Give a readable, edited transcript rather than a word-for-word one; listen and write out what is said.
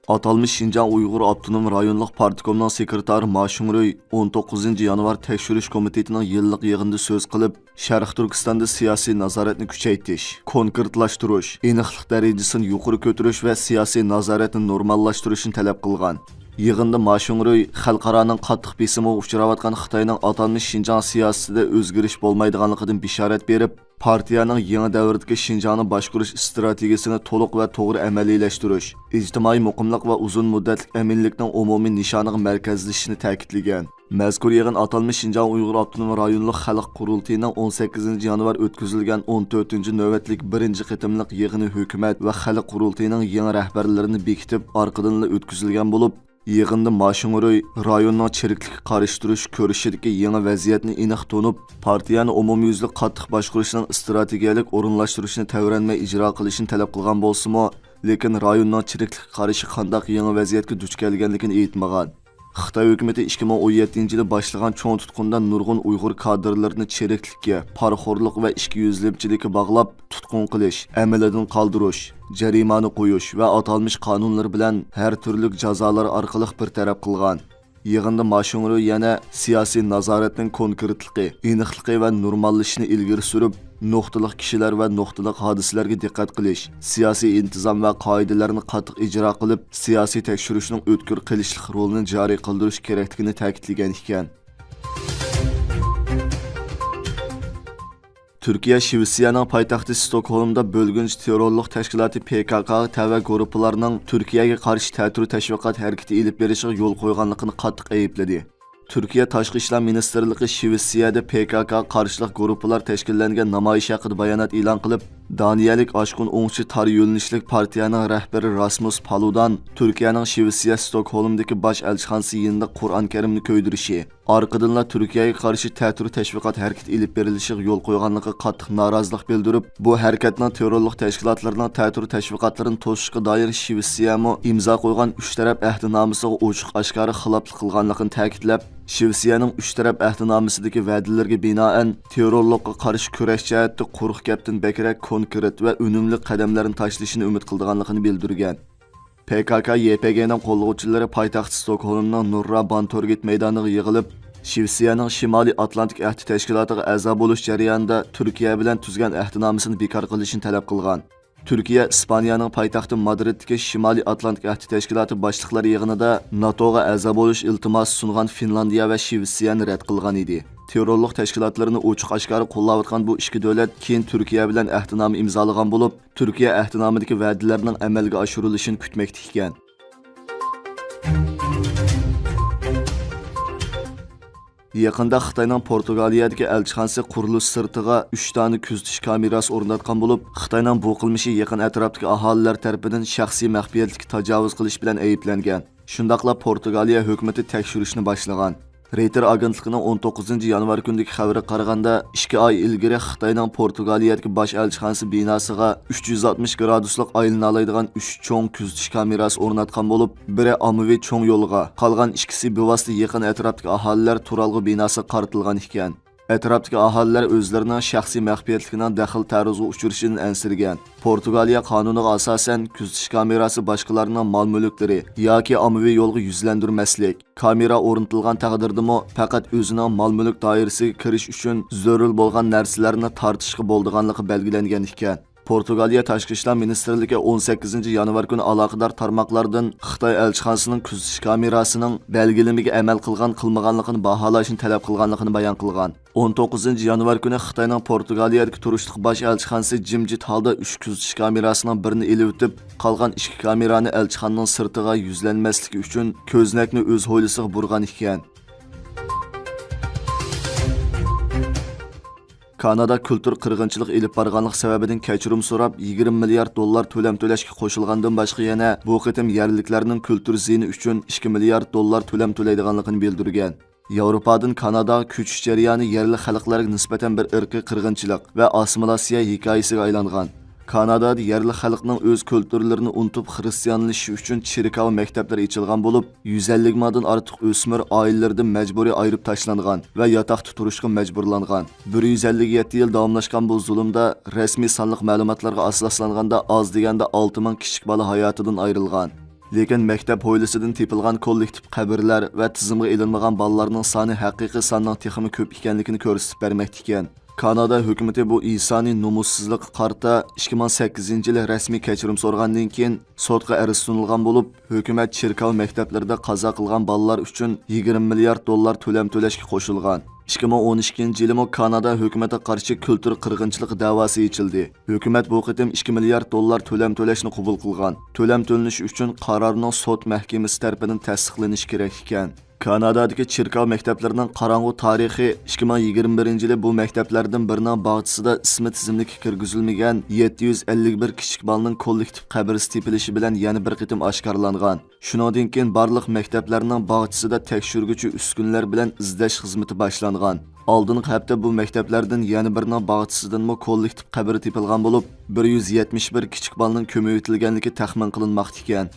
Atalmış Şinjan Uyghur Abdunum Rayonluq Partikomunun sekretari Ma Shungroy 19 yanvar tekshirish komitetining yillik yig'inida so'z qilib, Sharq Turkistonda siyosiy nazoratni kuchaytirish, konkretlashtirish, aniqlik darajasini yuqori ko'tarish va siyosiy nazoratni normallashtirishni talab qilgan. Yig'inda Ma Shungroy xalqaroning qattiq besimiga uchrayotgan Xitoyning atalmış Şinjan siyosatida o'zgarish bo'lmaydiganligidan bishorat berib, partiyaning yangi davrdagi Şinjanni boshqarish strategiyasini to'liq va to'g'ri amaliylashtirish, ijtimoiy muqimlik va uzun muddatli aminlikning umumiy nishoniga markazlashishni ta'kidlagan. Mazkur yig'in atalmış Şinjan Uyghur Abdunum Rayonluq Xalq Qurultayining 18 yanvar o'tkazilgan 14-navbatlik birinchi qitimliq yig'ini hukumat va Xalq Qurultayining yangi rahbarlarini bekitib, orqadan o'tkazilgan bo'lib, yig'inda Ma Shungroy rayonning chiriklikka qarshi turish ko'rishidagi yangi vaziyatni aniq to'nib, partiyani umumyuzlik qattiq boshqarishning strategiyalik o'rinlashtirishni tavranmay ijro qilishni talab qilgan bo'lsa-mu, lekin rayonning chiriklikka qarshi qanday yangi vaziyatga duch kelganligini aytmagan. Xitoy hukumati 2017-yili boshlagan cho'ng tutqundan nurg'un Uyg'ur kadrlarini chiriklikka, parxo'rlik va ishkiyuzlimchilikka bog'lab tutqun qilish, amalidan qoldirish, jarimani qo'yish va atalmış qonunlar bilan har turli jazolar orqali bir taraf qilgan. Yig'inda Ma Shungroy yana siyosiy nazoratning konkretligi, aniqligi va normallashishni ilgari surib, nuqtaliq kishilar va nuqtaliq hodisalarga diqqat qilish, siyosiy intizom va qoidalarni qattiq ijro qilib, siyosiy tekshirishning o'tkir qilishlik rolini joriy qildirish kerakligini ta'kidlagan ekan. Türkiye Şivisiyaning poytaxti Stokholmda bo'lgunchi terrorlik tashkiloti PKK tava guruhlarining Turkiyaga qarshi ta'tir tashviqot harakati elib berishiga yo'l qo'yganligini qattiq aybladi. Türkiye Tashqi ishlar ministrligi Şivisiyada PKK qarshilik guruhlar tashkillangan namoyish haqida bayonot e'lon qilib, Daniyalik Aşkun O'ngchi tar yo'linishlik partiyaning rahbari Rasmus Paludan Turkiyaning Şivisiya Stokholmdagi bosh elchixonasi yinida Qur'on Karimni ko'ydirishi, orqadan Turkiyaga qarshi ta'tir tashviqot harakati elib berilishiga yo'l qo'yganligiga qattiq norozilik bildirib, bu harakatning terrorlik tashkilotlarining ta'tir tashviqotlarini to'sishga doir Şivisiyami imzo qo'ygan 3 taraf ahdnomasiga ochiq oshkora xiloflik qilganligini ta'kidlab, Şivisiyaning 3 taraf ahdnomasidagi va'dalarga binoan terrorlikqa qarshi kurash jihatida quruq gapdan bakrak konkret va unumli qadamlarni tashlashini umid qilganligini bildirgan. PKK-YPGning qo'llovchilari poytaxt Stokholmning Nurra Bantorget maydoniga yig'ilib, Şivisiyaning Shimoliy Atlantik ahdi tashkilotiga a'zo bo'lish jarayonida Turkiya bilan tuzgan ahdnomasini bekor qilishni talab qilgan. Türkiye, İspaniyaning poytaxti Madriddagi Shimoliy Atlantik ahdi tashkiloti boshliqlari yig'inida NATOga a'zo bo'lish iltimosi sungan Finlandiya va Şivisiyani rad qilgan edi. Terrorlik tashkilotlarini ochiq oshkora qo'llayotgan bu ikki davlat keyin Turkiya bilan ahdnoma imzolagan bo'lib, Turkiya ahdnomidagi va'dalarning amalga oshirilishini kutmoqda ekan. Yaqında Xitoyning Portugaliyadagi elchixonasi qurilish sirtiga 3 dona kuzatish kamerasi o'rnatgan bo'lib, Xitoyning bu qilmishi yaqin atrofdagi aholilar tomonidan shaxsiy maxfiyatlikka tajovuz qilish bilan ayblangan. Shundaqla Portugaliya hukumati tekshirishni boshlagan. Reuters agentligining 19 yanvar kunidagi xabariga qaraganda, 2 oy ilgari Xitoyning Portugaliyadagi bosh elchixonasi binosiga 360 graduslik aylana oladigan 3 cho'ng kuzatish kamerasi o'rnatgan bo'lib, biri ommaviy cho'ng yo'lga, qolgan ikkisi bevosita yaqin atrofdagi aholilar turalg'i binosiga qaratilgan ekan. Atrofdagi aholilar o'zlarining shaxsiy maxfiyatligining daxil ta'riziga uchrashidan ansirgan. Portugaliya qonuniga asosan kuzatish kamerasi boshqalarning mol-mulklari yoki ommaviy yo'lga yuzlandirmaslik, kamera o'rnatilgan taqdirdami faqat o'zining mol-mulk doirasiga kirish uchun zarur bo'lgan narsalarni tortishga bo'ldiganligi belgilangan ekan. Portugaliya Tashqi ishlar ministrligi 18 yanvar kuni aloqador tarmoqlardan Xitoy elchixonasining kuzatish kamerasining belgilamiga amal qilmaganligini baholashni talab qilganligini bayon qilgan. 19 yanvar kuni Xitoyning Portugaliyadagi turishliq bosh elchixonasi jimjit holda 3 kuzatish kamerasining birini elib o'tib, qolgan 2 kamerani elchixonaning sirtiga yuzlanmasligi uchun ko'znakni o'z hovlisiga burgan ekan. Kanada kültür qirg'inchilik elib borganlik sababidan kechirim so'rab 20 milliard dollar to'lam to'lashga qo'shilgandan boshqa yana bu qitim yerliklarning kultur ziyni uchun 2 milliard dollar to'lam to'laydiganligini bildirgan. Yevropadan Kanada ko'chish jarayoni yerli xalqlarga nisbatan bir irqiy qirg'inchilik va assimilyatsiya hikoyasiga aylangan. Kanadada yerli xalqning o'z kulturlarini unutib xristianlashishi uchun cherkov maktablar ochilgan bo'lib, 150 mingdan ortiq o'smir oilalardan majburiy ayirib tashlangan va yotoq tuturishga majburlangan. 157 yil davomlashgan bu zulmda rasmiy sonliq ma'lumotlarga asoslanganda oz deganda 6 ming kichik bola hayotidan ayrilgan. Lekin maktab hovlisidan tepilgan kollektiv qabrlar va tizimga ilinmagan bolalarning soni haqiqiy sondan texmi ko'p ekanligini ko'rsatib bermoqda ekan. Kanada hukumati bu İsa'ning nomussizlikqa qarta 2008-yil rasmiy kechirim so'ragandan keyin sotga ariz sunilgan bo'lib, hukumat cherkov maktablarida qazo qilgan bolalar uchun 20 milliard dollar to'lam to'lashga qo'shilgan. 2012-yilda Kanada hukumatiga qarshi kultur qirg'inchiligi da'vosi ochildi. Hukumat bu qitim 2 milliard dollar to'lam to'lashni qabul qilgan. To'lam to'lanish uchun qarorning sot mahkamasi tomonidan tasdiqlanishi kerak ekan. Kanadadagi cherkov maktablarining qarang'u tarixi 2021-yili bu maktablardan birining bog'chisida ismi tizimlikka kirgizilmagan 751 kichik bolaning kollektiv qabrisi tepilishi bilan yana bir qitim oshkorlangan. Shuningdek keyin barliq maktablarning bog'chisida tekshiruvchi uskunlar bilan izlash xizmati boshlangan. Oldingi hafta bu maktablardan yana birining bog'chisidanmi kollektiv qabri tepilgan bo'lib, 171 kichik bolaning ko'mib o'tilganligi taxmin qilinmoqda ekan.